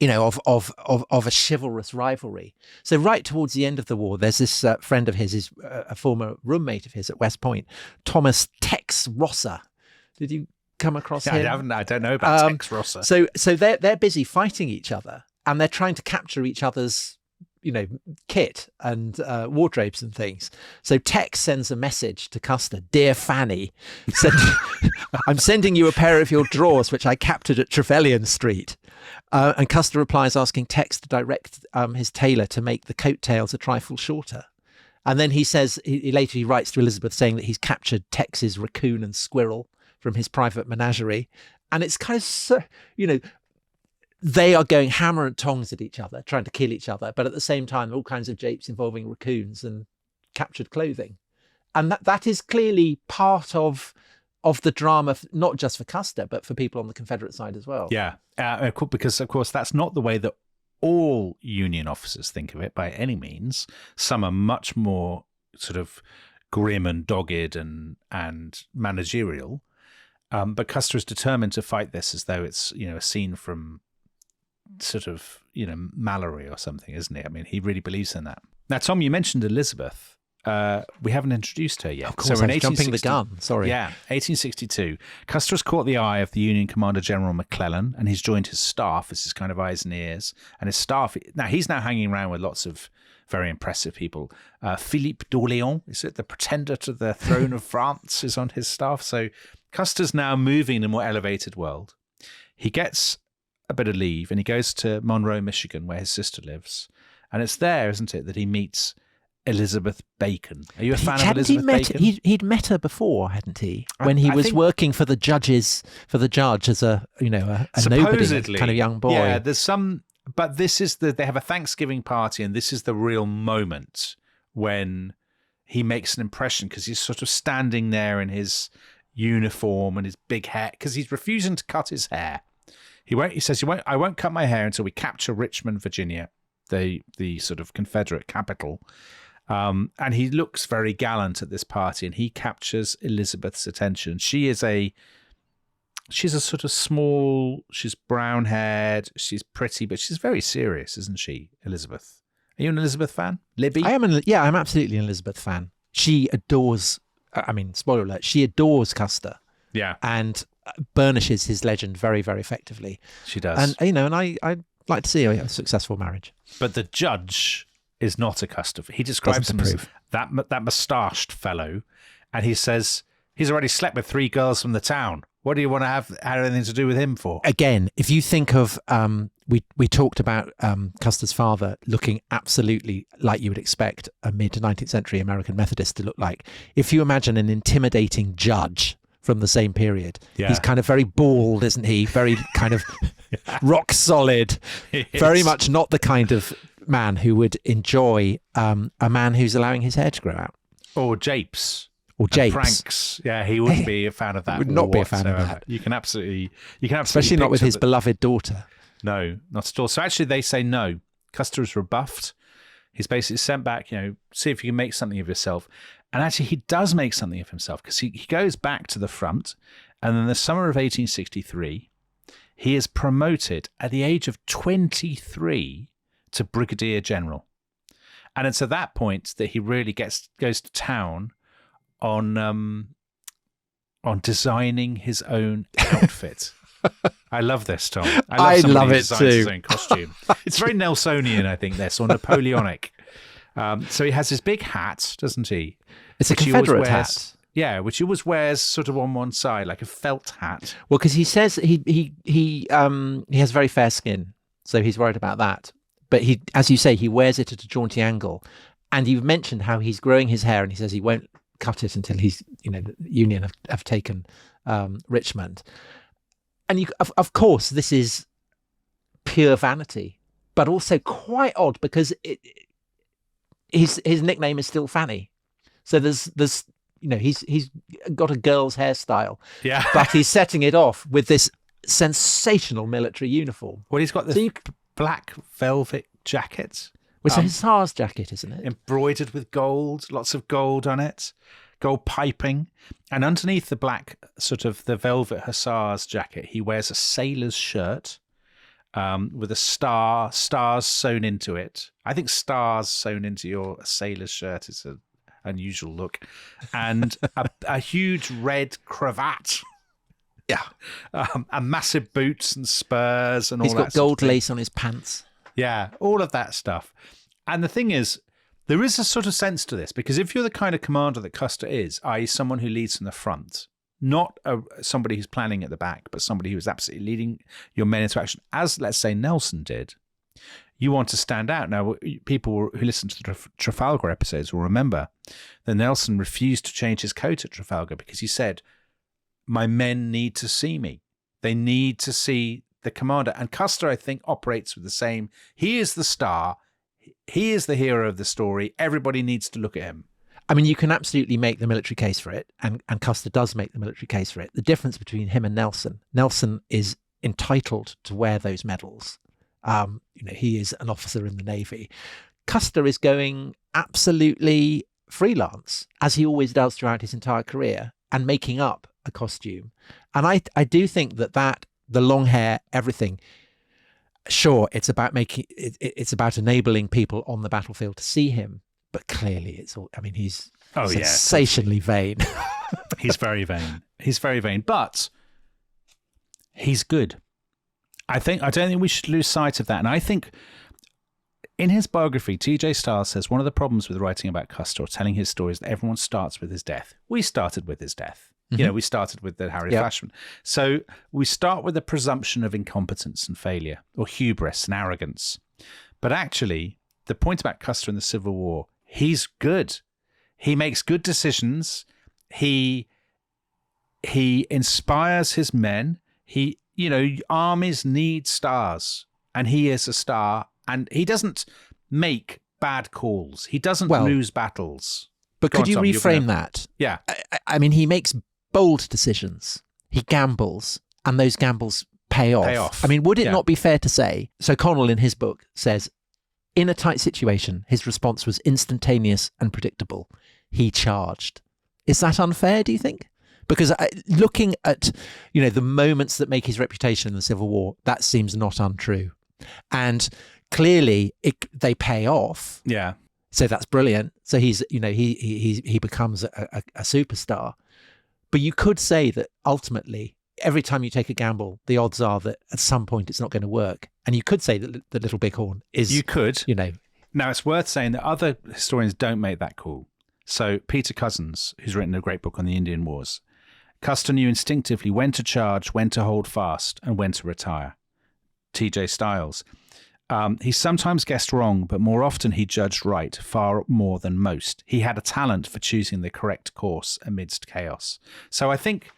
you know, of a chivalrous rivalry. So right towards the end of the war, there's this friend of his, a former roommate of his at West Point, Thomas Tex Rosser. Did you come across him? I don't know about Tex Rosser. So they're busy fighting each other, and they're trying to capture each other's, you know, kit and wardrobes and things. So Tex sends a message to Custer, "Dear Fanny, I'm sending you a pair of your drawers which I captured at Trevelyan Street." And Custer replies asking Tex to direct his tailor to make the coat tails a trifle shorter. And then he says, later he writes to Elizabeth saying that he's captured Tex's raccoon and squirrel from his private menagerie. And it's kind of, you know, they are going hammer and tongs at each other, trying to kill each other. But at the same time, all kinds of japes involving raccoons and captured clothing. And that is clearly part of the drama, not just for Custer, but for people on the Confederate side as well. Yeah, because, of course, that's not the way that all Union officers think of it by any means. Some are much more sort of grim and dogged and managerial. But Custer is determined to fight this as though it's, you know, a scene from sort of, you know, Mallory or something, isn't it? I mean, he really believes in that. Now, Tom, you mentioned Elizabeth. We haven't introduced her yet. Of course, so I'm jumping the gun. Sorry. Yeah, 1862. Custer has caught the eye of the Union Commander General McClellan, and he's joined his staff as his kind of eyes and ears. And his staff, now he's now hanging around with lots of very impressive people. Philippe d'Orléans, is it the pretender to the throne of France, is on his staff. So Custer's now moving in a more elevated world. He gets a bit of leave and he goes to Monroe, Michigan, where his sister lives. And it's there, isn't it, that he meets Elizabeth Bacon. Are you a fan of Elizabeth Bacon? He'd met her before, hadn't he? When he was working for the judge as a, you know, a nobody kind of young boy. Yeah, there's some, but this is they have a Thanksgiving party, and this is the real moment when he makes an impression, because he's sort of standing there in his uniform and his big hair, because he's refusing to cut his hair. He says, I won't cut my hair until we capture Richmond, Virginia, the sort of Confederate capital. And he looks very gallant at this party, and he captures Elizabeth's attention. She's a sort of small, she's brown haired, she's pretty, but she's very serious, isn't she, Elizabeth? Are you an Elizabeth fan? Libby? I'm absolutely an Elizabeth fan. She adores, I mean, spoiler alert, she adores Custer. Yeah. And burnishes his legend very, very effectively. She does. And, you know, and I'd like to see a successful marriage. But the judge is not a Custer. He describes him as that moustached fellow, and he says he's already slept with 3 girls from the town. What do you want to have anything to do with him for? Again, if you think of, we talked about Custer's father looking absolutely like you would expect a mid-19th century American Methodist to look like. If you imagine an intimidating judge from the same period, he's kind of very bald, isn't he? Very kind of rock solid, very much not the kind of man who would enjoy a man who's allowing his hair to grow out. Or japes. Or japes. Pranks. Yeah, he wouldn't be a fan of that. Would not be a fan of that. You can absolutely especially not with his beloved daughter. No, not at all. So actually they say no. Custer is rebuffed. He's basically sent back, you know, see if you can make something of yourself. And actually he does make something of himself, because he goes back to the front, and in the summer of 1863, he is promoted at the age of 23 to brigadier general. And it's at that point that he really goes to town on designing his own outfit. I love this, Tom. I love it too. His own costume. It's very Nelsonian, I think, this, or Napoleonic. So he has his big hat, doesn't he? It's a Confederate hat. Yeah, which he always wears sort of on one side, like a felt hat. Well, because he says he has very fair skin, so he's worried about that. but he, as you say, he wears it at a jaunty angle. And you've mentioned how he's growing his hair, and he says he won't cut it until he's, the Union have taken Richmond. And of course, this is pure vanity, but also quite odd because his nickname is still Fanny. So there's he's got a girl's hairstyle, yeah, but he's setting it off with this sensational military uniform. Well, he's got this black velvet jacket. It's a hussar's jacket, isn't it? Embroidered with gold, lots of gold on it, gold piping. And underneath the black, sort of the velvet hussar's jacket, he wears a sailor's shirt with a stars sewn into it. I think stars sewn into your sailor's shirt is an unusual look. And a huge red cravat. Yeah. And massive boots and spurs and all that. He's got gold lace on his pants. Yeah, all of that stuff. And the thing is, there is a sort of sense to this, because if you're the kind of commander that Custer is, i.e. someone who leads from the front, not somebody who's planning at the back, but somebody who is absolutely leading your men into action, as, let's say, Nelson did, you want to stand out. Now, people who listen to the Trafalgar episodes will remember that Nelson refused to change his coat at Trafalgar because he said, my men need to see me. They need to see the commander. And Custer, I think, operates with the same. He is the star. He is the hero of the story. Everybody needs to look at him. I mean, you can absolutely make the military case for it, and Custer does make the military case for it. The difference between him and Nelson is entitled to wear those medals. He is an officer in the Navy. Custer is going absolutely freelance, as he always does throughout his entire career, and making up a costume. And I do think that the long hair, everything, sure, it's about enabling people on the battlefield to see him, but clearly it's all, I mean, he's sensationally vain. He's very vain. He's very vain, but he's good. I don't think we should lose sight of that. And I think in his biography, T.J. Stiles says one of the problems with writing about Custer or telling his story is that everyone starts with his death. We started with his death. We started with the Harry Flashman. So we start with a presumption of incompetence and failure, or hubris and arrogance. But actually, the point about Custer in the Civil War, he's good. He makes good decisions. He inspires his men. Armies need stars, and he is a star. And he doesn't make bad calls. He doesn't lose battles. But could you reframe that? Yeah. I mean, he makes bold decisions. He gambles, and those gambles pay off. I mean, would it not be fair to say, so Connell in his book says, in a tight situation, his response was instantaneous and predictable. He charged. Is that unfair, do you think? Because looking at, the moments that make his reputation in the Civil War, that seems not untrue. And clearly they pay off. Yeah. So that's brilliant. So he's, he becomes a superstar. But you could say that ultimately, every time you take a gamble, the odds are that at some point it's not going to work. And you could say that the Little Bighorn is... You could. Now, it's worth saying that other historians don't make that call. So Peter Cousins, who's written a great book on the Indian Wars, Custer knew instinctively when to charge, when to hold fast, and when to retire. T.J. Stiles. He sometimes guessed wrong, but more often he judged right, far more than most. He had a talent for choosing the correct course amidst chaos. So I think,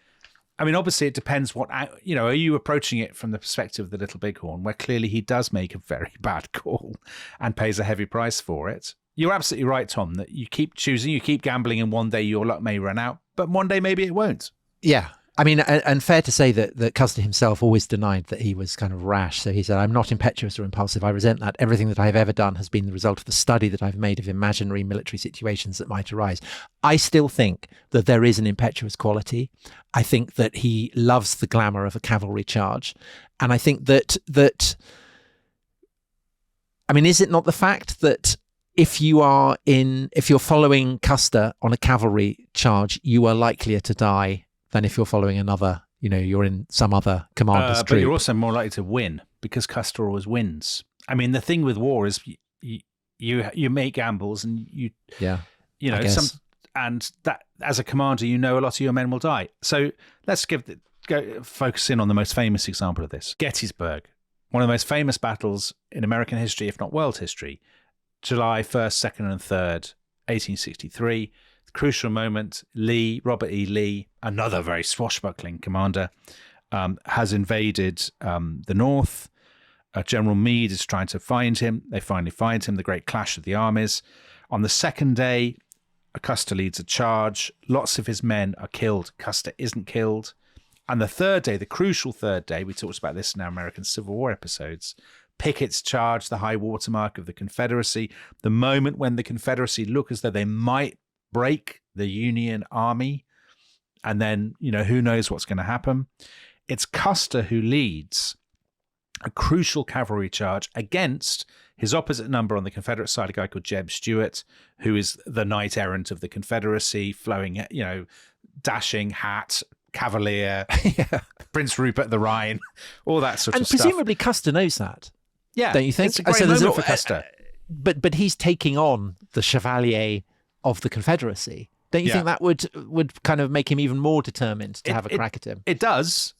obviously it depends are you approaching it from the perspective of the Little Bighorn, where clearly he does make a very bad call and pays a heavy price for it? You're absolutely right, Tom, that you keep choosing, you keep gambling, and one day your luck may run out, but one day maybe it won't. Yeah. I mean, and fair to say that Custer himself always denied that he was kind of rash. So he said, I'm not impetuous or impulsive. I resent that. Everything that I've ever done has been the result of the study that I've made of imaginary military situations that might arise. I still think that there is an impetuous quality. I think that he loves the glamour of a cavalry charge. And I think that is it not the fact that if you're following Custer on a cavalry charge, you are likelier to die than if you're following another, you're in some other commander's troop. But you're also more likely to win because Custer always wins. I mean, the thing with war is you make gambles and and that as a commander, a lot of your men will die. So let's go focus in on the most famous example of this, Gettysburg. one of the most famous battles in American history, if not world history, July 1st, 2nd, and 3rd, 1863. Crucial moment. Robert E. Lee, another very swashbuckling commander, has invaded the North. General Meade is trying to find him. They finally find him. The great clash of the armies. On the second day, Custer leads a charge. Lots of his men are killed. Custer isn't killed. And the third day, the crucial third day, we talked about this in our American Civil War episodes, Pickett's charge, the high watermark of the Confederacy, the moment when the Confederacy look as though they might break the Union Army, and then, who knows what's going to happen. It's Custer who leads a crucial cavalry charge against his opposite number on the Confederate side, a guy called Jeb Stuart, who is the knight errant of the Confederacy, flowing, dashing hat, cavalier, Prince Rupert the Rhine, all that sort of stuff. And presumably Custer knows that. Yeah, don't you think? It's a great moment for Custer. But he's taking on the Chevalier of the Confederacy. Don't you think that would kind of make him even more determined to have a crack at him? It does,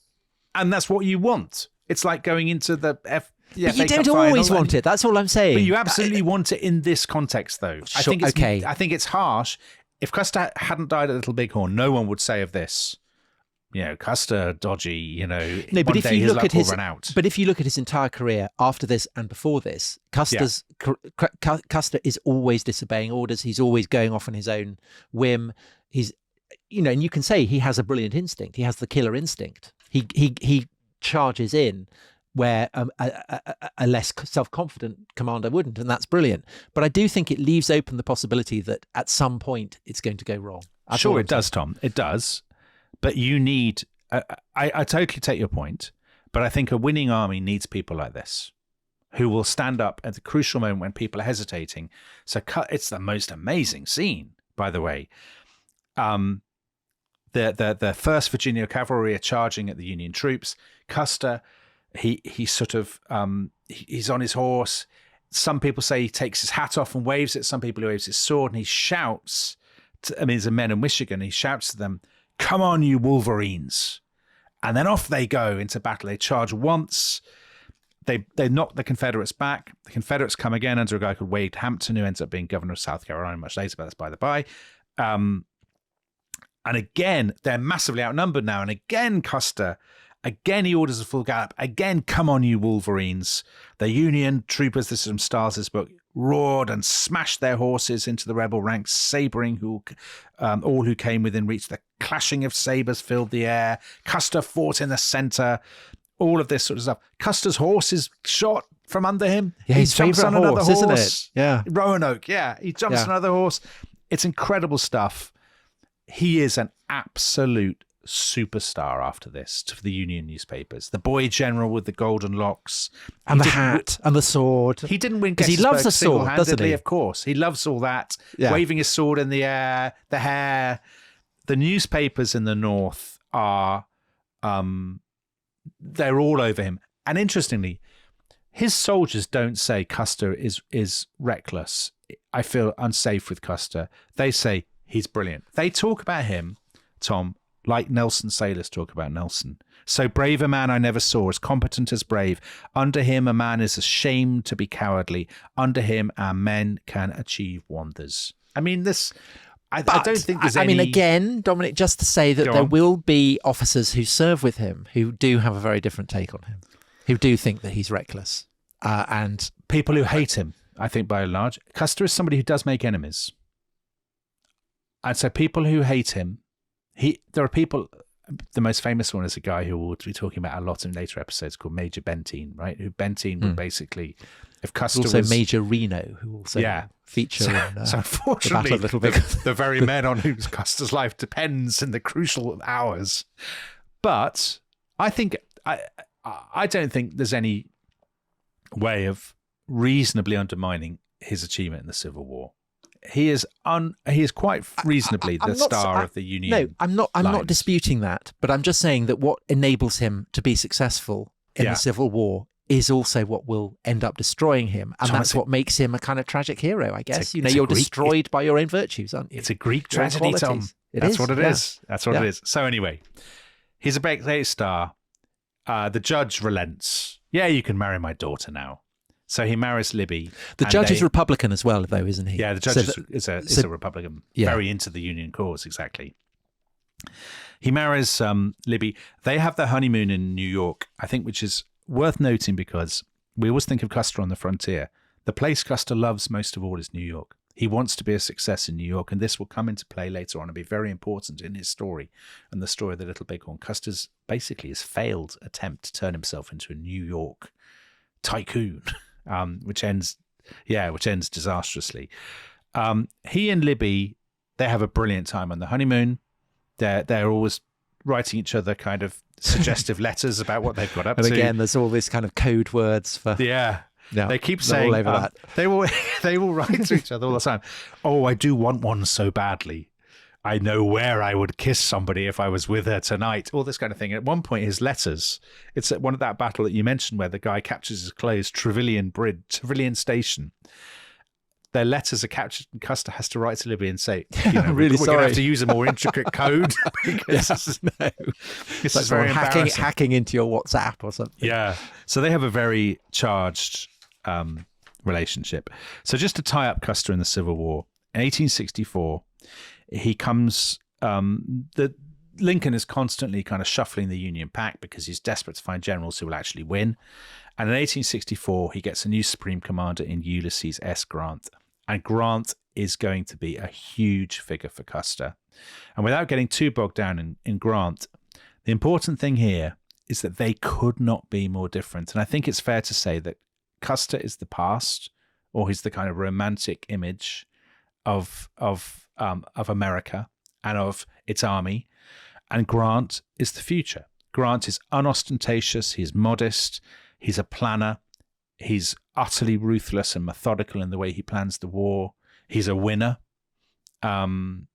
and that's what you want. It's like going into the But you don't always want it. That's all I'm saying. But you absolutely want it in this context, though. Sure, I think it's harsh. If Custer hadn't died at Little Bighorn, no one would say of this, Custer dodgy. No, but one if day you his look luck at will his, run out. but if you look at his entire career after this and before this, Custer is always disobeying orders. He's always going off on his own whim. He's, and you can say he has a brilliant instinct. He has the killer instinct. He charges in where a less self-confident commander wouldn't, and that's brilliant. But I do think it leaves open the possibility that at some point it's going to go wrong. Sure, it does, Tom. It does. But you need, I totally take your point, but I think a winning army needs people like this who will stand up at the crucial moment when people are hesitating. So it's the most amazing scene, by the way. The 1st Virginia Cavalry are charging at the Union troops. Custer, he sort of, he's on his horse. Some people say he takes his hat off and waves it. Some people he waves his sword, and he shouts, there's a men in Michigan, he shouts to them, "Come on, you Wolverines." And then off they go into battle. They charge once. They knock the Confederates back. The Confederates come again under a guy called Wade Hampton, who ends up being governor of South Carolina much later, but that's by the by. And again, they're massively outnumbered now. And again, Custer, he orders a full gallop. Again, "Come on, you Wolverines." The Union troopers, this is from Stiles' book, roared and smashed their horses into the rebel ranks, sabering all who came within reach. The clashing of sabers filled the air. Custer fought in the center. All of this sort of stuff. Custer's horse is shot from under him. Yeah, he his jumps on favourite another horse, horse. isn't it? Yeah. Roanoke, yeah. He jumps on another horse. It's incredible stuff. He is an absolute superstar after this to the Union newspapers. The boy general with the golden locks. And the hat and the sword. He didn't win because he loves the sword, doesn't he? Of course. He loves all that. Yeah. Waving his sword in the air, the hair. The newspapers in the North are... they're all over him. And interestingly, his soldiers don't say Custer is reckless. I feel unsafe with Custer. They say he's brilliant. They talk about him, Tom, like Nelson sailors talk about Nelson. "So brave a man I never saw, as competent as brave. Under him a man is ashamed to be cowardly. Under him our men can achieve wonders." I mean, this... I don't think there's any... again, Dominic, just to say that there will be officers who serve with him who do have a very different take on him, who do think that he's reckless. And people who hate him, I think, by and large. Custer is somebody who does make enemies. And so people who hate him, there are people... The most famous one is a guy who we'll be talking about a lot in later episodes called Major Benteen, right? Who Benteen would basically... If Custer also was... Major Reno, who also feature in so unfortunately, the very men on whose Custer's life depends in the crucial hours. But I think... I don't think there's any way of reasonably undermining his achievement in the Civil War. He is quite reasonably the star of the Union. No, I'm not disputing that, but I'm just saying that what enables him to be successful in the Civil War is also what will end up destroying him, and that's what makes him a kind of tragic hero, I guess. You're destroyed by your own virtues, aren't you? It's a Greek tragedy, Tom. That's what it is. That's what it is. So anyway, he's a great star. The judge relents. yeah, you can marry my daughter now. So he marries Libby. The judge is Republican as well, though, isn't he? Yeah, the judge is a Republican, very into the Union cause, exactly. He marries Libby. They have their honeymoon in New York, I think, which is worth noting because we always think of Custer on the frontier. The place Custer loves most of all is New York. He wants to be a success in New York, and this will come into play later on and be very important in his story and the story of the Little Bighorn. Custer's basically his failed attempt to turn himself into a New York tycoon. Which ends disastrously. He and Libby, they have a brilliant time on the honeymoon. They're always writing each other kind of suggestive letters about what they've got up to. And again, there's all these kind of code words for they keep saying all over that. They will write to each other all the time. Oh, I do want one so badly. I know where I would kiss somebody if I was with her tonight, all this kind of thing. At one point, his letters, it's at one of that battle that you mentioned where the guy captures his clothes, Trevilian Station. Their letters are captured and Custer has to write to Libby and say, really we're going to have to use a more intricate code because this is very embarrassing. Hacking into your WhatsApp or something. Yeah. So they have a very charged relationship. So just to tie up Custer in the Civil War, in 1864, he comes, Lincoln is constantly kind of shuffling the Union pack because he's desperate to find generals who will actually win. And in 1864, he gets a new Supreme Commander in Ulysses S. Grant. And Grant is going to be a huge figure for Custer. And without getting too bogged down in Grant, the important thing here is that they could not be more different. And I think it's fair to say that Custer is the past, or he's the kind of romantic image of America and of its army, and Grant is the future. Grant is unostentatious, he's modest, he's a planner, he's utterly ruthless and methodical in the way he plans the war. He's a winner.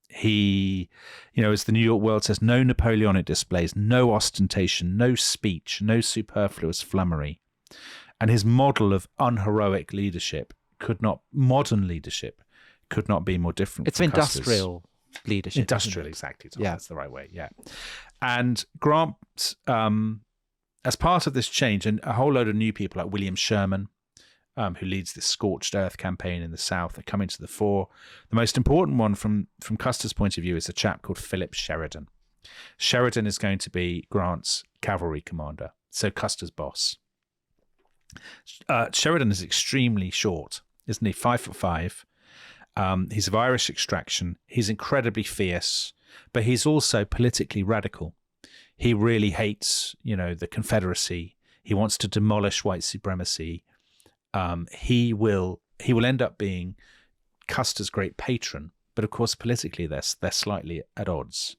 He, as the New York World says, no Napoleonic displays, no ostentation, no speech, no superfluous flummery. And his model of unheroic leadership modern leadership could not be more different. It's industrial leadership. Industrial, exactly. Tom, yeah. That's the right way, yeah. And Grant, as part of this change, and a whole load of new people like William Sherman, who leads the Scorched Earth campaign in the South, are coming to the fore. The most important one from Custer's point of view is a chap called Philip Sheridan. Sheridan is going to be Grant's cavalry commander, so Custer's boss. Sheridan is extremely short, isn't he? 5'5". He's of Irish extraction. He's incredibly fierce, but he's also politically radical. He really hates, the Confederacy. He wants to demolish white supremacy. He will end up being Custer's great patron, but of course politically they're slightly at odds.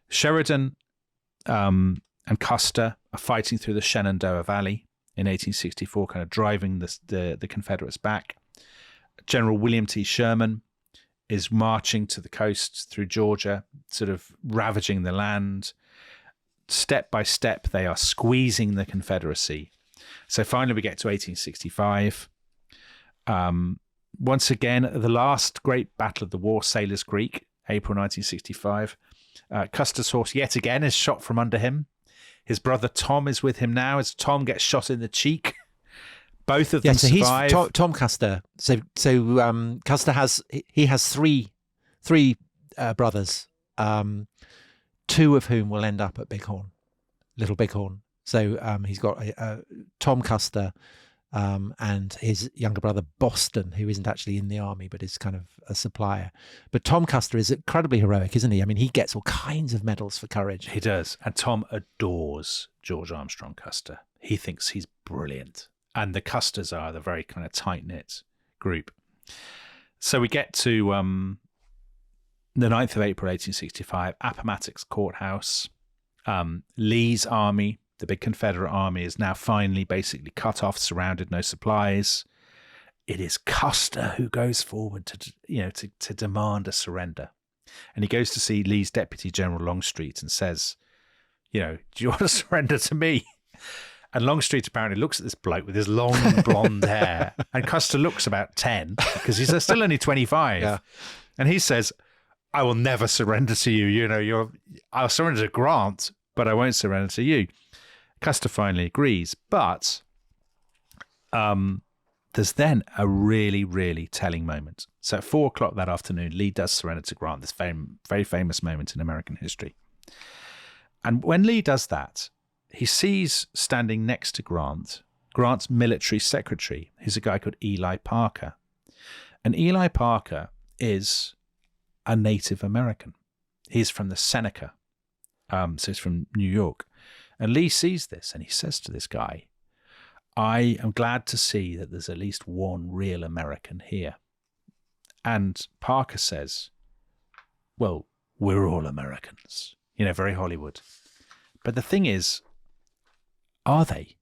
Sheridan and Custer are fighting through the Shenandoah Valley in 1864, kind of driving the Confederates back. General William T. Sherman is marching to the coast through Georgia, sort of ravaging the land. Step by step, they are squeezing the Confederacy. So finally we get to 1865. Once again, the last great battle of the war, Sailor's Creek, April 1965. Custer's horse yet again is shot from under him. His brother Tom is with him now as Tom gets shot in the cheek. Both of them survive. He's Tom Custer. So Custer has three brothers, two of whom will end up at Little Bighorn. So he's got Tom Custer and his younger brother Boston, who isn't actually in the army but is kind of a supplier. But Tom Custer is incredibly heroic, isn't he? I mean, he gets all kinds of medals for courage. He does. And Tom adores George Armstrong Custer. He thinks he's brilliant. And the Custers are the very kind of tight-knit group. So we get to the 9th of April, 1865, Appomattox Courthouse. Lee's army, the big Confederate army, is now finally basically cut off, surrounded, no supplies. It is Custer who goes forward to demand a surrender. And he goes to see Lee's Deputy General Longstreet and says, do you want to surrender to me? And Longstreet apparently looks at this bloke with his long blonde hair, and Custer looks about 10 because he's still only 25. Yeah. And he says, I will never surrender to you. I'll surrender to Grant, but I won't surrender to you. Custer finally agrees, but there's then a really, really telling moment. So at 4:00 that afternoon, Lee does surrender to Grant, this very, very famous moment in American history. And when Lee does that, he sees standing next to Grant's military secretary, who's a guy called Eli Parker. And Eli Parker is a Native American. He's from the Seneca, so he's from New York. And Lee sees this and he says to this guy, I am glad to see that there's at least one real American here. And Parker says, well, we're all Americans. Very Hollywood. But the thing is, are they?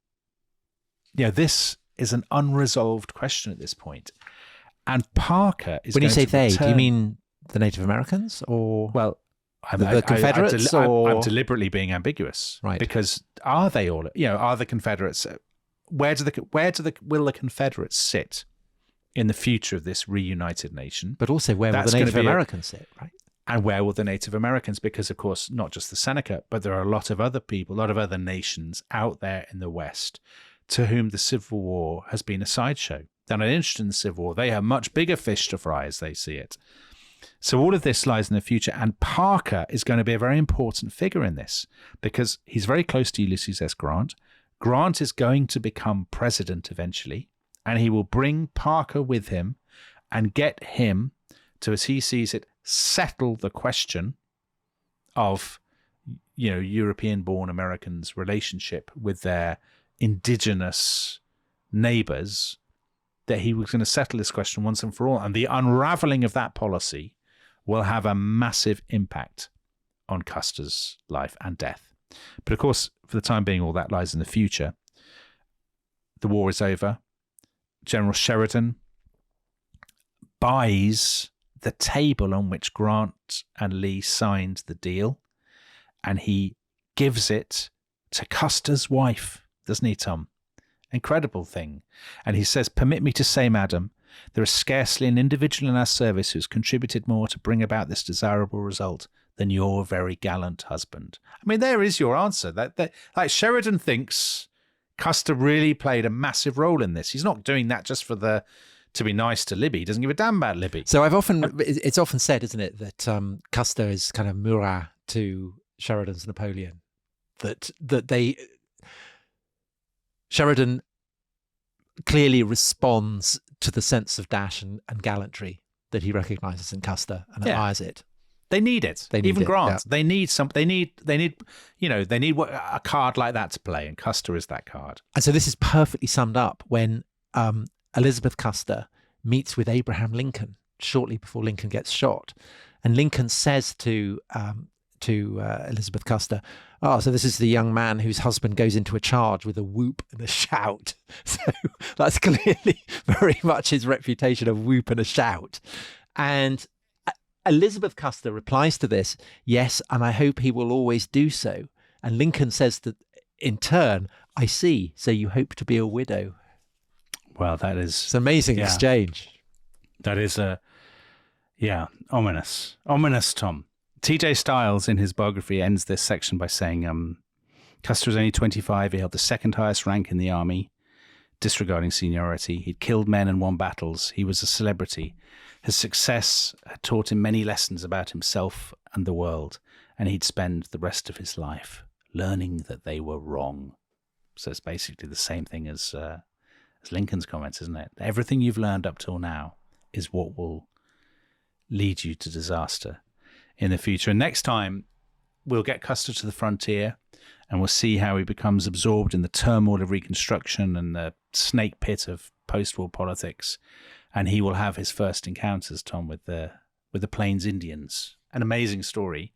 This is an unresolved question at this point. And Parker is when you say they, return... do you mean the Native Americans or the Confederates? I'm deliberately being ambiguous, right? Because are they all? Are the Confederates? Will the Confederates sit in the future of this reunited nation? But also, where will the Native Americans sit, right? And where will the Native Americans? Because, of course, not just the Seneca, but there are a lot of other people, a lot of other nations out there in the West to whom the Civil War has been a sideshow. They're not interested in the Civil War. They have much bigger fish to fry as they see it. So all of this lies in the future. And Parker is going to be a very important figure in this because he's very close to Ulysses S. Grant. Grant is going to become president eventually, and he will bring Parker with him and get him to, as he sees it, settle the question of, European-born Americans' relationship with their indigenous neighbors, that he was going to settle this question once and for all. And the unraveling of that policy will have a massive impact on Custer's life and death. But of course, for the time being, all that lies in the future. The war is over. General Sheridan buys the table on which Grant and Lee signed the deal, and he gives it to Custer's wife, doesn't he, Tom? Incredible thing. And he says, permit me to say, madam, there is scarcely an individual in our service who has contributed more to bring about this desirable result than your very gallant husband. I mean, there is your answer. That Sheridan thinks Custer really played a massive role in this. He's not doing that just to be nice to Libby. He doesn't give a damn about Libby. So it's often said, isn't it, that Custer is kind of Murat to Sheridan's Napoleon. Sheridan clearly responds to the sense of dash and gallantry that he recognises in Custer and admires it. They need it. Even Grant. Yeah. They need a card like that to play, and Custer is that card. And so this is perfectly summed up when Elizabeth Custer meets with Abraham Lincoln shortly before Lincoln gets shot, and Lincoln says to Elizabeth Custer, "Oh, so this is the young man whose husband goes into a charge with a whoop and a shout." So that's clearly very much his reputation of whoop and a shout. And Elizabeth Custer replies to this, "Yes, and I hope he will always do so." And Lincoln says that in turn, "I see, so you hope to be a widow." Well, that is... It's an amazing exchange. That is ominous. Ominous, Tom. T.J. Stiles, in his biography, ends this section by saying, Custer was only 25. He held the second highest rank in the army, disregarding seniority. He'd killed men and won battles. He was a celebrity. His success had taught him many lessons about himself and the world, and he'd spend the rest of his life learning that they were wrong. So it's basically the same thing as Lincoln's comments, isn't it? Everything you've learned up till now is what will lead you to disaster in the future. And next time, we'll get Custer to the frontier, and we'll see how he becomes absorbed in the turmoil of Reconstruction and the snake pit of post-war politics. And he will have his first encounters, Tom, with the Plains Indians. An amazing story.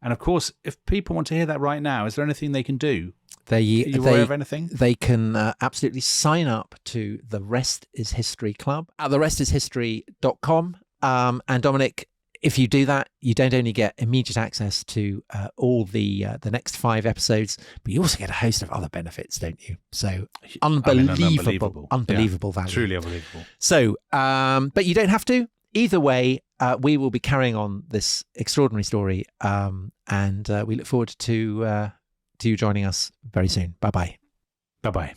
And of course, if people want to hear that right now, is there anything they can do? Are you aware of anything? They can absolutely sign up to the Rest is History Club at therestishistory.com. And Dominic, if you do that, you don't only get immediate access to all the next 5 episodes, but you also get a host of other benefits, don't you? So unbelievable value. Truly unbelievable. So, but you don't have to. Either way, we will be carrying on this extraordinary story, and we look forward to to you joining us very soon. Bye-bye. Bye-bye.